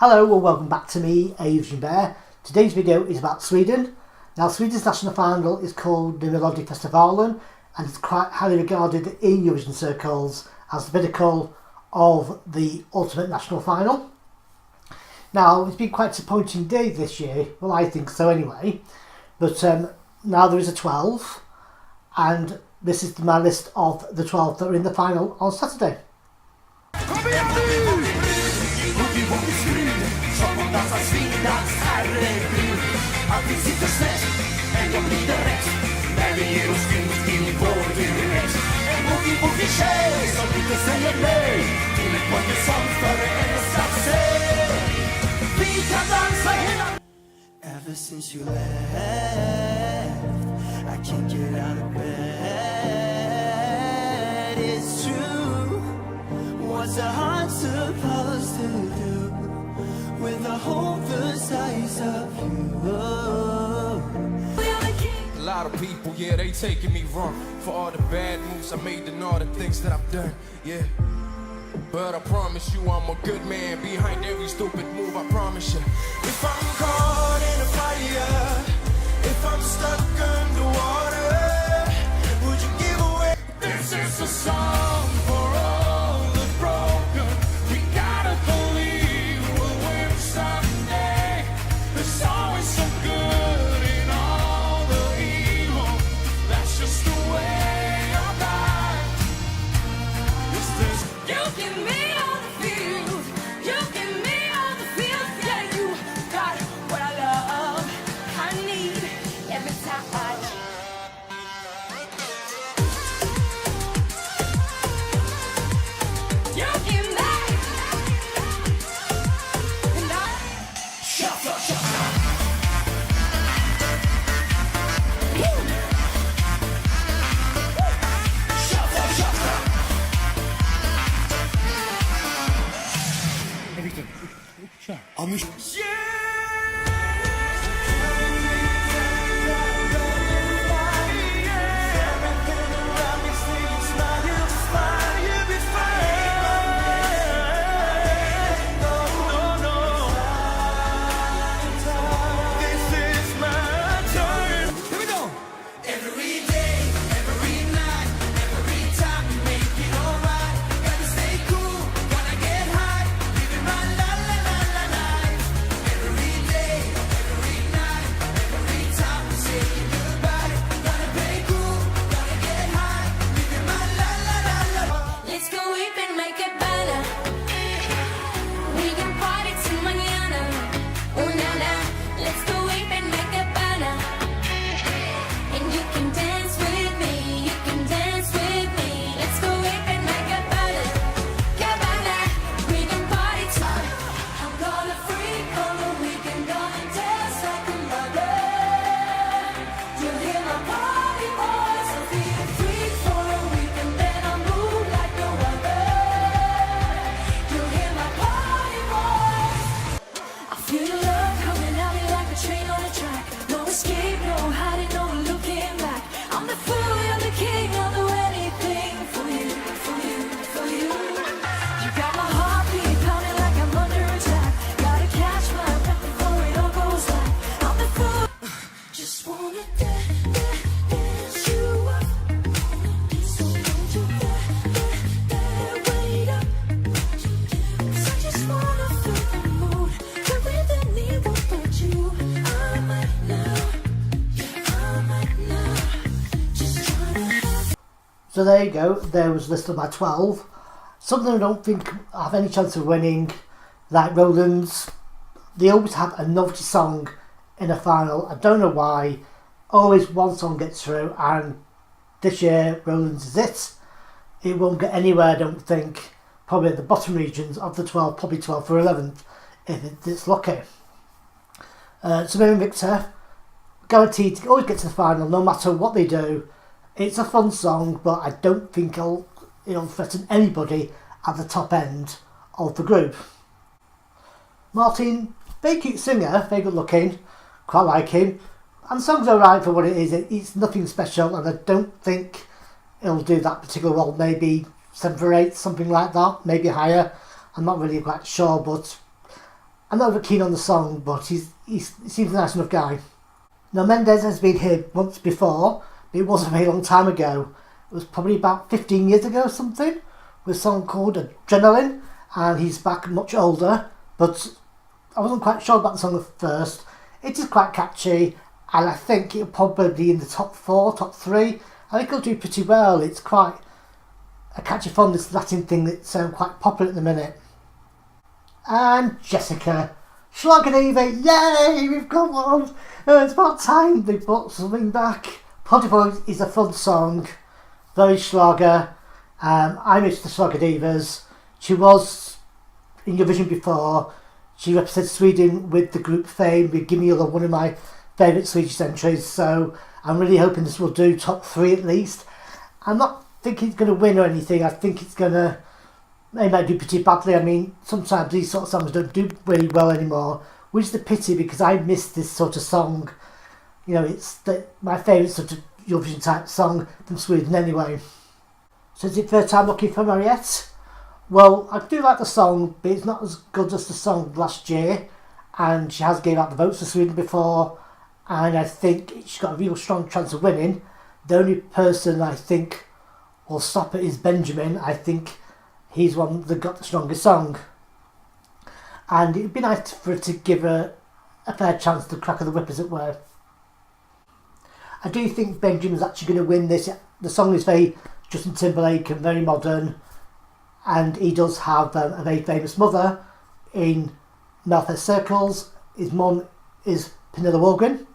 Hello and welcome back to me, Asian Bear. Today's video is about Sweden. Now, Sweden's national final is called the Melodifestivalen and it's quite highly regarded in Eurovision circles as the pinnacle of the ultimate national final. Now, it's been quite a disappointing day this year, well I think so anyway, but now there is a 12 and this is my list of the 12 that are in the final on Saturday. Ever since you left, I can't get out of bed. It's true. What's a heart supposed to do with a hole the size of you? A lot of people, yeah, they taking me wrong for all the bad moves I made and all the things that I've done, yeah. But I promise you I'm a good man behind every stupid move, I promise you. If I'm caught in a fire, if I'm stuck underwater, would you give away? This is a song for all the broken. We gotta believe we'll win someday. There's always some good in all the evil. That's just the way of life. Is this? You give me all the feels. You give me all the feels. Yeah, you got what I love. I need every time I. You give me. And I. Shut up, shut up. Shut up, shut up. Let's go up and make it better. We can party till mañana. Oh na na. Let's go up and make it better. And you can dance with me. You can dance with me. Let's go up and make it better. Get better. We can party till. I'm gonna freak on the weekend. Gonna dance like a mother. You'll hear my party voice. I'll be a freak for a weekend. Then I'll move like no other. You'll hear my party voice. I feel the love coming at me like a train on a track. No escape, no hiding, no looking back. I'm the fool, you're the king. I'll do anything for you, for you, for you. You got my heartbeat pounding like I'm under attack. Gotta catch my breath before it all goes back. I'm the fool. Just wanna dance you up. So don't you dare wait up. 'Cause I just wanna feel the mood. You're with anyone but you. I might now, yeah, I might now. Just tryna have. So there you go, there was a list of my 12. Some of them I don't think have any chance of winning, like Roland's. They always have a naughty song in a final. I don't know why. Always one song gets through, and this year Roland's is it. It won't get anywhere, I don't think. Probably at the bottom regions of the 12, probably 12 for 11th if it's lucky. Samir and Victor, guaranteed to always get to the final no matter what they do. It's a fun song, but I don't think it'll threaten anybody at the top end of the group. Martin, very cute singer, very good looking, quite like him. And the song's alright for what it is. It's nothing special, and I don't think it'll do that particular role. Maybe 7 or 8, something like that, maybe higher. I'm not really quite sure, but I'm not over keen on the song, but he seems a nice enough guy. Now Mendez has been here once before, but it wasn't a very long time ago. It was probably about 15 years ago or something, with a song called Adrenaline, and he's back much older, but I wasn't quite sure about the song at first. It is quite catchy, and I think it'll probably be in the top 4, top 3. I think it'll do pretty well. It's quite a catchy fun, this Latin thing that's quite popular at the minute. And Jessica, Schlager Diva, yay, we've got one! It's about time they brought something back. Party Boys is a fun song, very Schlager. I miss the Schlager Divas. She was in Eurovision before. She represented Sweden with the group Fame, with Gimme Other, one of my favourite Swedish entries, so I'm really hoping this will do top 3 at least. I'm not thinking it's going to win or anything. I think it's going to, they might do pretty badly. I mean, sometimes these sort of songs don't do really well anymore, which is a pity because I miss this sort of song. You know, it's my favourite sort of Eurovision type song from Sweden anyway. So is it third time looking for Mariette? Well, I do like the song, but it's not as good as the song last year, and she has gave out the votes for Sweden before, and I think she's got a real strong chance of winning. The only person I think will stop it is Benjamin. I think he's one that got the strongest song, and it'd be nice for her to give her a fair chance to crack of the whip, as it were. I do think Benjamin's actually going to win this. The song is very Justin Timberlake and very modern, and he does have a very famous mother in Melodifestivalen circles. His mum is Pernilla Wahlgren.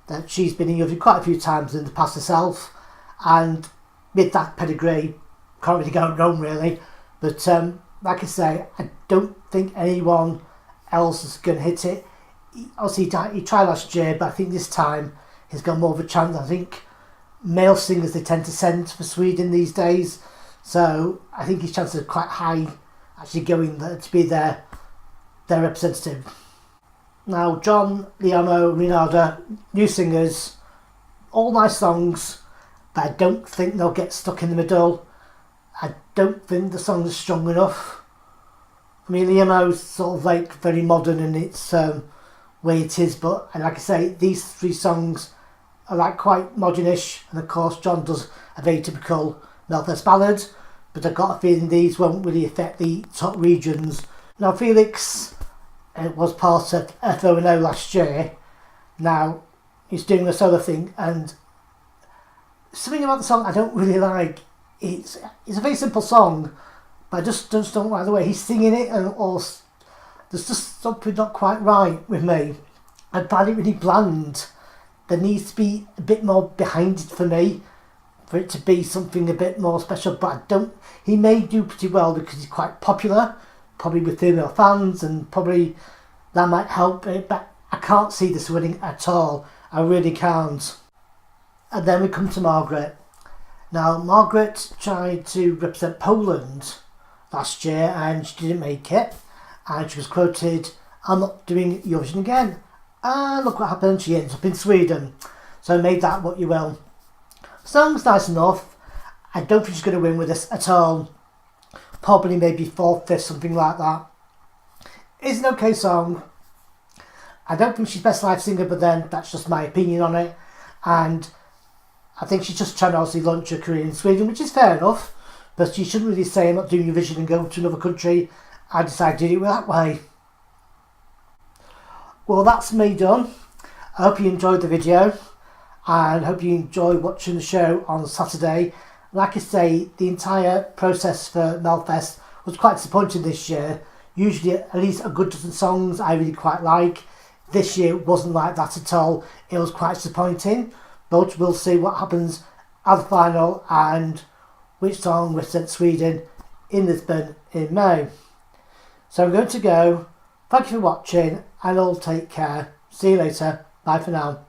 That she's been in Eurovision quite a few times in the past herself, and with that pedigree, can't really go wrong really. But like I say, I don't think anyone else is going to hit it. Obviously, he tried last year, but I think this time he's got more of a chance. I think male singers they tend to send for Sweden these days, so I think his chances are quite high actually going there to be their representative. Now, John, Liamo, Renaida, new singers, all nice songs, but I don't think they'll get stuck in the middle. I don't think the song is strong enough. I mean, Liamo's sort of like very modern in its way it is, but like I say, these 3 songs are like quite modernish, and of course John does a very typical Melodifestivalen ballad, but I've got a feeling these won't really affect the top regions. Now Felix was part of FONO last year. Now he's doing a solo thing, and something about the song I don't really like. It's a very simple song, but I just don't like the way he's singing it, and also there's just something not quite right with me. I find it really bland. There needs to be a bit more behind it for me, for it to be something a bit more special, but I don't. He may do pretty well because he's quite popular, probably with female fans, and probably that might help it, but I can't see this winning at all. I really can't. And then we come to Margaret. Now, Margaret tried to represent Poland last year and she didn't make it, and she was quoted, "I'm not doing Eurovision again." And look what happened, she ends up in Sweden. So made that what you will. Song's nice enough. I don't think she's going to win with this at all. Probably maybe 4th, 5th, something like that. It's an okay song. I don't think she's best live singer, but then that's just my opinion on it. And I think she's just trying to obviously launch her career in Sweden, which is fair enough. But she shouldn't really say, "I'm not doing Eurovision," and go to another country. I decided to do it that way. Well, that's me done. I hope you enjoyed the video, and hope you enjoy watching the show on Saturday. Like I say, the entire process for Melfest was quite disappointing this year. Usually at least a good dozen songs I really quite like. This year it wasn't like that at all. It was quite disappointing, but we'll see what happens at the final and which song represents Sweden in Lisbon in May. So I'm going to go. Thank you for watching, and all take care. See you later. Bye for now.